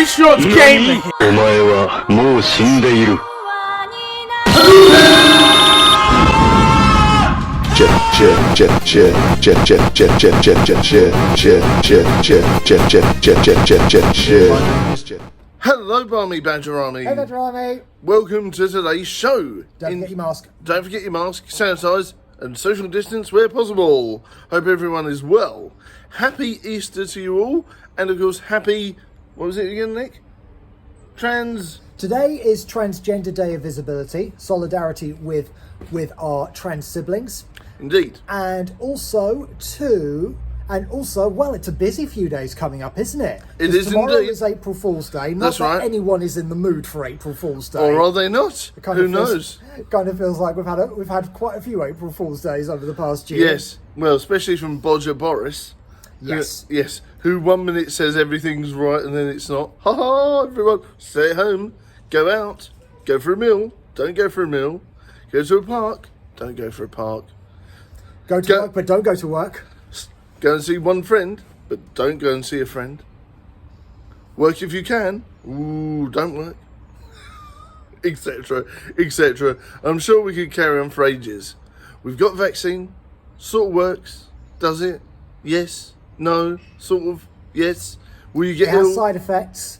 shots came. お前はもう死んでいる。Hello, Barmy Badger Army. Hey, Badger Army. Welcome to today's show. Don't forget your mask. Don't forget your mask, sanitise, and social distance where possible. Hope everyone is well. Happy Easter to you all, and of course, happy. What was it again, Nick? Today is Transgender Day of Visibility, solidarity with our trans siblings. Indeed. And also, well, it's a busy few days coming up, isn't it? It is tomorrow indeed. is April Fool's Day. Not That's that right. anyone is in the mood for April Fool's Day. Or are they not? Who knows? It kind of feels like we've had quite a few April Fool's Days over the past year. Yes. Well, especially from Bodger Boris. Yes. Yes. Who 1 minute says everything's right and then it's not. Ha ha, everyone, stay at home. Go out. Go for a meal. Don't go for a meal. Go to a park. Don't go for a park. Go to work, but don't go to work. Go and see one friend, but don't go and see a friend. Work if you can. Ooh, don't work. Etc. Etc. I'm sure we could carry on for ages. We've got vaccine. Sort of works. Does it? Yes. No. Sort of. Yes. Will you get It has ill? side effects,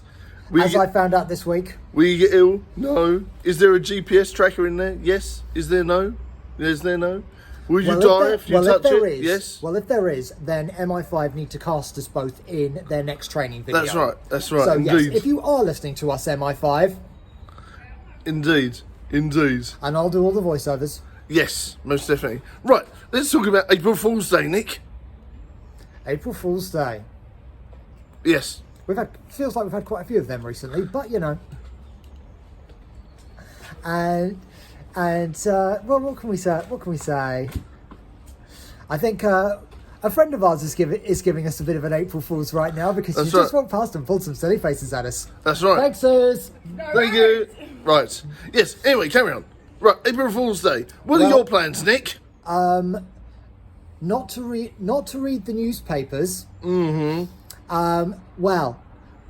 I found out this week. Will you get ill? No. Is there a GPS tracker in there? Yes. Is there no? Is there no? Will you die if you touch it? Yes. Well, if there is, then MI5 need to cast us both in their next training video. That's right. That's right. So Indeed. yes, if you are listening to us, MI5, Indeed. Indeed. and I'll do all the voiceovers. Yes, most definitely. Right, let's talk about April Fool's Day, Nick. April Fool's Day. Yes. Feels like we've had quite a few of them recently, but you know. Well, what can we say? What can we say? I think a friend of ours is giving us a bit of an April Fool's right now because That's she just right. walked past and pulled some silly faces at us. That's right. Thanks, Suze. Thank you. Right. Yes, anyway, carry on. Right, April Fool's Day. What are your plans, Nick? Not to read the newspapers. Mm-hmm. Well,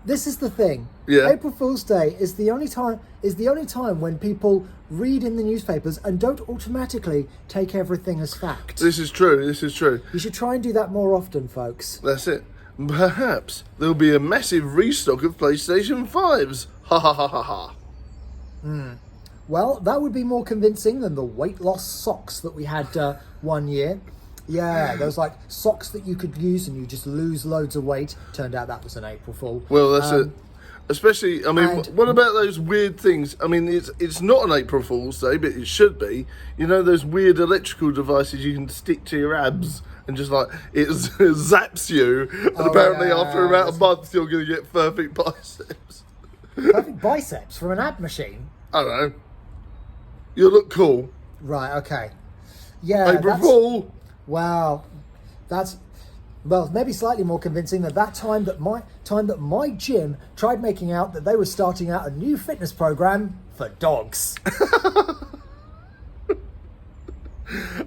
this is the thing. Yeah. April Fool's Day is the only time when people read in the newspapers and don't automatically take everything as fact. This is true, this is true. You should try and do that more often, folks. That's it. Perhaps there'll be a massive restock of PlayStation 5s. Ha ha ha ha ha. Well, that would be more convincing than the weight loss socks that we had 1 year. Yeah, there was like socks that you could use and you just lose loads of weight. Turned out that was an April Fool. Well, that's it. Especially, I mean, and- what about those weird things? I mean, it's not an April Fool's Day, but it should be. You know those weird electrical devices you can stick to your abs and just like, it zaps you. And apparently after about a month, you're going to get perfect biceps. Perfect biceps from an ab machine. I don't know. You look cool. Right, okay. Yeah, April Fool. Wow, that's maybe slightly more convincing than that time that my gym tried making out that they were starting out a new fitness program for dogs.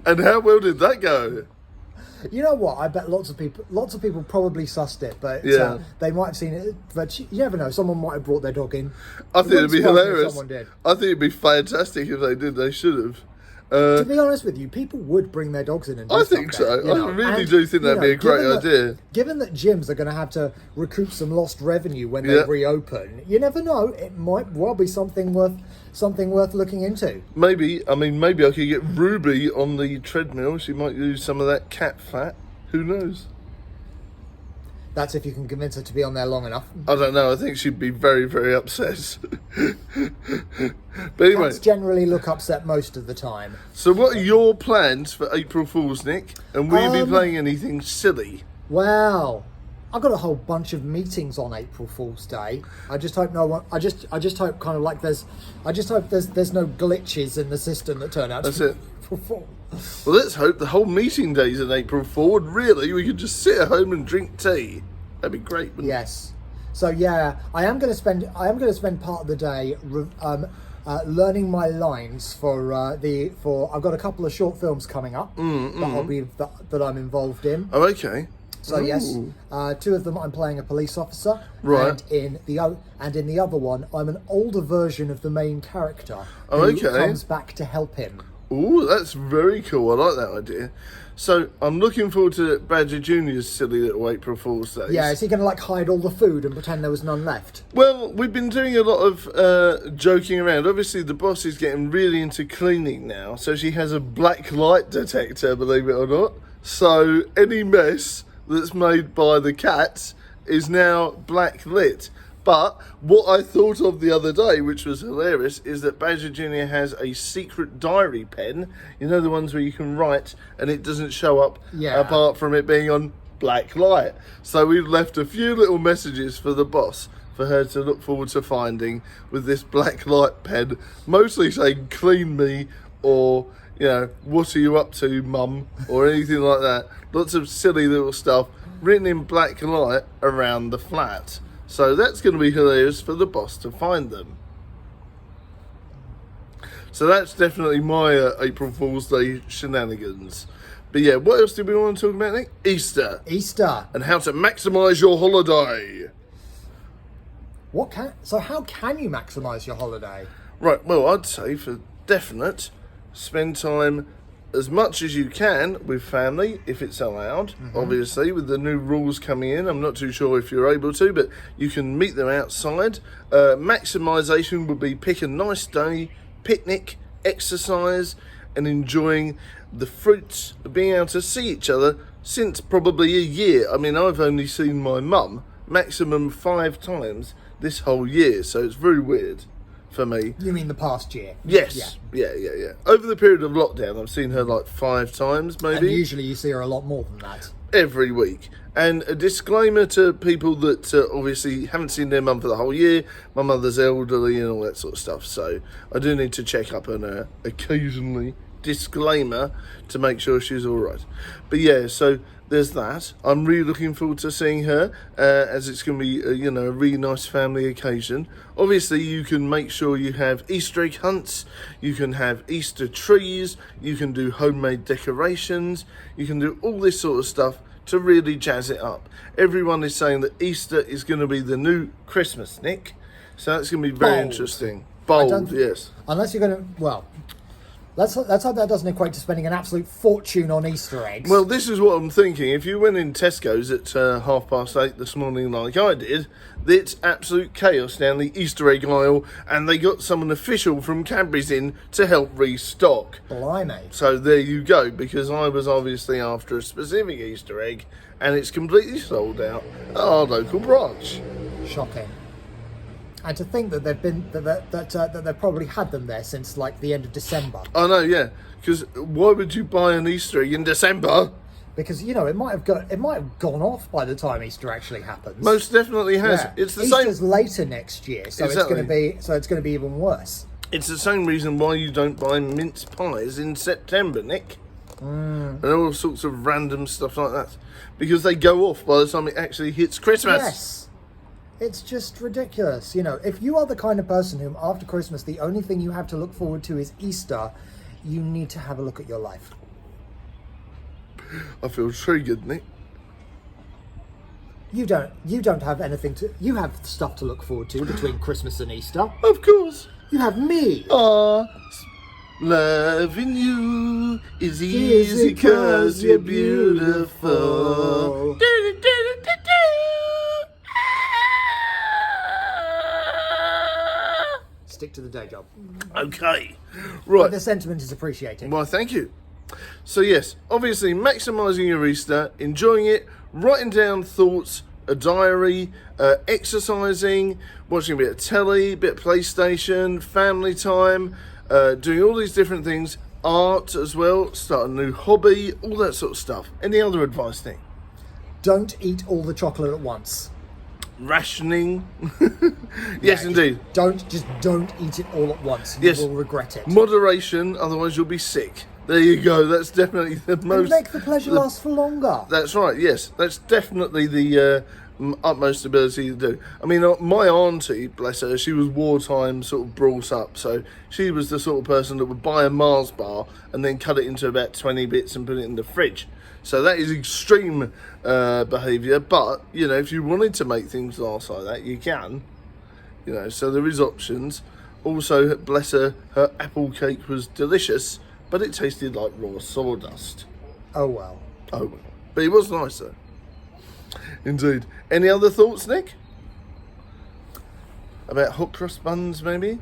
And how well did that go? You know what? I bet lots of people probably sussed it, but Yeah. they might have seen it. But you never know. Someone might have brought their dog in. I think it'd be It wouldn't surprise me if hilarious. Someone did. I think it'd be fantastic if they did. They should have. To be honest with you, people would bring their dogs in and do I stuff think there, so. you know. I really And, do think you that'd know, be a great given idea. Given that gyms are going to have to recoup some lost revenue when Yeah. they reopen, you never know. It might well be something worth looking into. Maybe I could get Ruby on the treadmill. She might use some of that cat fat. Who knows? That's if you can convince her to be on there long enough. I don't know. I think she'd be very, very upset. But anyway, Cats generally look upset most of the time. so what are your plans for April Fool's, Nick? And will you be playing anything silly? Well, I've got a whole bunch of meetings on April Fool's Day. I just hope no one. I just hope kind of like there's. I just hope there's no glitches in the system that turn out. That's to it. April Fool. Well, let's hope the whole meeting day's an April Fool. And really, we could just sit at home and drink tea. That'd be great. Wouldn't Yes. So yeah, I am going to spend part of the day learning my lines for I've got a couple of short films coming up that I'm involved in. Oh, okay. So yes, two of them I'm playing a police officer, Right. And in the other one I'm an older version of the main character who Okay. comes back to help him. Ooh, that's very cool. I like that idea. So I'm looking forward to Badger Jr.'s silly little April Fool's Days. Yeah, is he going to like hide all the food and pretend there was none left? Well, we've been doing a lot of joking around. Obviously, the boss is getting really into cleaning now, so she has a black light detector, believe it or not. So any mess that's made by the cats is now black lit. But what I thought of the other day, which was hilarious, is that Badger Jr. has a secret diary pen. You know, the ones where you can write and it doesn't show up apart from it being on black light. So we've left a few little messages for the boss for her to look forward to finding with this black light pen, mostly saying clean me or, you know, what are you up to, mum, or anything like that. Lots of silly little stuff written in black light around the flat. So that's going to be hilarious for the boss to find them. So that's definitely my April Fool's Day shenanigans. But yeah, what else did we want to talk about, Nick? Easter. Easter. And how to maximise your holiday. So how can you maximise your holiday? Right, well, I'd say for definite, spend time as much as you can with family, if it's allowed. Obviously, with the new rules coming in, I'm not too sure if you're able to, but you can meet them outside. Maximisation would be pick a nice day, picnic, exercise, and enjoying the fruits of being able to see each other since probably a year. I mean, I've only seen my mum maximum 5 times this whole year, so it's very weird for me. You mean the past year? Yes. Yeah. Over the period of lockdown, I've seen her like 5 times, maybe. And usually you see her a lot more than that. Every week. And a disclaimer to people that obviously haven't seen their mum for the whole year. My mother's elderly and all that sort of stuff, so I do need to check up on her occasionally. Disclaimer to make sure she's all right. But yeah, so there's that. I'm really looking forward to seeing her, as it's going to be, a really nice family occasion. Obviously, you can make sure you have Easter egg hunts, you can have Easter trees, you can do homemade decorations, you can do all this sort of stuff to really jazz it up. Everyone is saying that Easter is going to be the new Christmas, Nick. So that's going to be very interesting. Bold, yes. Unless you're going to, well... Let's hope that doesn't equate to spending an absolute fortune on Easter eggs. Well, this is what I'm thinking. If you went in Tesco's at 8:30 this morning like I did, it's absolute chaos down the Easter egg aisle, and they got someone official from Cadbury's in to help restock. Blimey. So there you go, because I was obviously after a specific Easter egg, and it's completely sold out at our local branch. Shocking. And to think that they've probably had them there since like the end of December. I know, yeah. Because why would you buy an Easter egg in December? Because it might have gone off by the time Easter actually happens. Most definitely has. Yeah. It's the Easter's same. later next year, so Exactly. it's going to be even worse. It's the same reason why you don't buy mince pies in September, Nick. And all sorts of random stuff like that. Because they go off by the time it actually hits Christmas. Yes. It's just ridiculous. If you are the kind of person whom after Christmas the only thing you have to look forward to is Easter, you need to have a look at your life. I feel triggered, Nick. You don't have anything to... You have stuff to look forward to between Christmas and Easter. Of course. You have me. Loving you is easy 'cause you're beautiful. Stick to the day job. Okay. But Right. the sentiment is appreciated. Well, thank you. So yes, obviously maximising your Easter, enjoying it, writing down thoughts, a diary, exercising, watching a bit of telly, a bit of PlayStation, family time, doing all these different things, art as well, start a new hobby, all that sort of stuff. Any other advice, Nick? Don't eat all the chocolate at once. Rationing. Yes, indeed. Don't eat it all at once. You Yes. will regret it. Moderation, otherwise you'll be sick. There you go. That's definitely the And most... make the pleasure last for longer. That's right, yes. That's definitely the utmost ability to do. I mean, my auntie, bless her, she was wartime sort of brought up, so she was the sort of person that would buy a Mars bar and then cut it into about 20 bits and put it in the fridge. So that is extreme behaviour. But, you know, if you wanted to make things last like that, you can. You know, so there is options. Also, bless her, her apple cake was delicious, but it tasted like raw sawdust. Oh well. Oh well. But it was nice though. Indeed. Any other thoughts, Nick? About hot cross buns, maybe?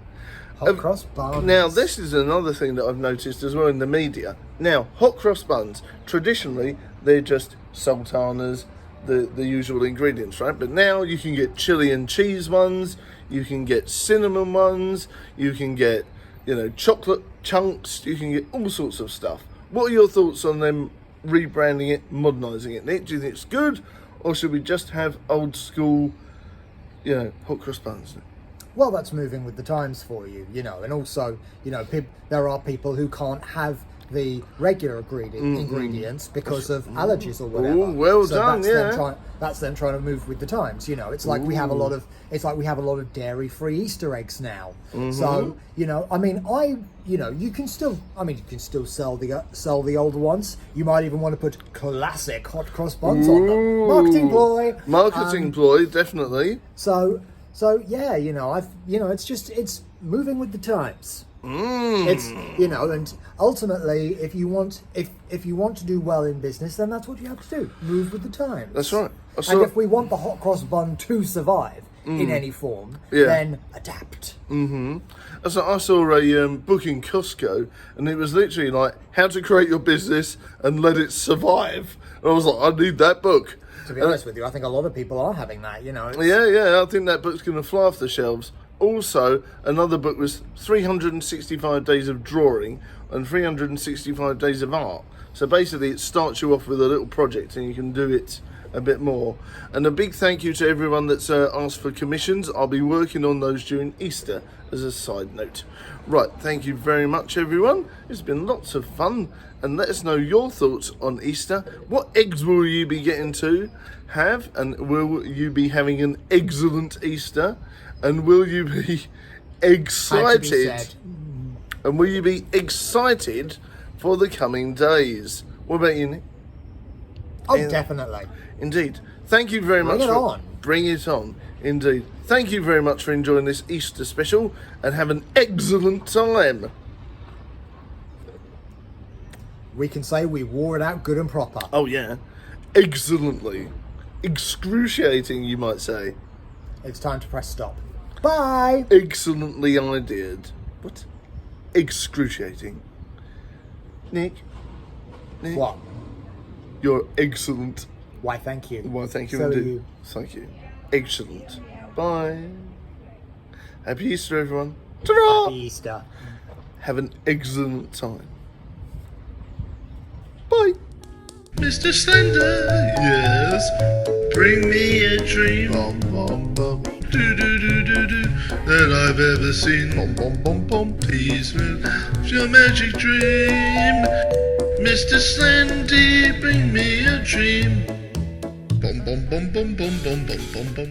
Hot cross buns. Now, this is another thing that I've noticed as well in the media. Now, hot cross buns, traditionally, they're just sultanas, the usual ingredients, right? But now you can get chili and cheese ones, you can get cinnamon ones, you can get, you know, chocolate chunks, you can get all sorts of stuff. What are your thoughts on them rebranding it, modernising it, Nick? Do you think it's good, or should we just have old school, you know, hot cross buns? Well, that's moving with the times for you, you know, and also, you know, there are people who can't have the regular ingredients because of allergies or whatever. Ooh, well so done, that's them trying to move with the times, you know. It's like we have a lot of dairy-free Easter eggs now. So, you know, I mean, you can still sell the older ones. You might even want to put classic hot cross buns on them. Marketing ploy. Marketing ploy, definitely. So yeah, you know, it's moving with the times. It's, you know, and ultimately, if you want to do well in business, then that's what you have to do. Move with the times. That's right. And if we want the hot cross bun to survive in any form, then adapt. So I saw a book in Costco, and it was literally like how to create your business and let it survive. And I was like, I need that book. To be honest with you, I think a lot of people are having that. You know. Yeah. I think that book's going to fly off the shelves. Also, another book was 365 Days of Drawing and 365 Days of Art. So basically, it starts you off with a little project and you can do it a bit more. And a big thank you to everyone that's asked for commissions. I'll be working on those during Easter as a side note. Right, thank you very much, everyone. It's been lots of fun. And let us know your thoughts on Easter. What eggs will you be getting to have? And will you be having an excellent Easter? And will you be excited? And will you be excited for the coming days? What about you, Nick? Oh, definitely. Indeed. Thank you very much. Bring it on. Indeed. Thank you very much for enjoying this Easter special and have an excellent time. We can say we wore it out good and proper. Oh, yeah. Excellently. Excruciating, you might say. It's time to press stop. Bye! Excellently ideaed. What? Excruciating. Nick? What? You're excellent. Why, thank you. Why, thank you So indeed. are you. Thank you. Excellent. Bye. Happy Easter, everyone. Ta-ra! Happy Easter. Have an excellent time. Bye. Mr. Slender, yes. Bring me a dream. Bum, bum, bum. Do, do, do, do, do. That I've ever seen. Bum, bum, bum, bum. Please, your magic dream. Mr. Slendy, bring me a dream. Bum, bum, bum, bum, bum, bum, bum, bum, bum.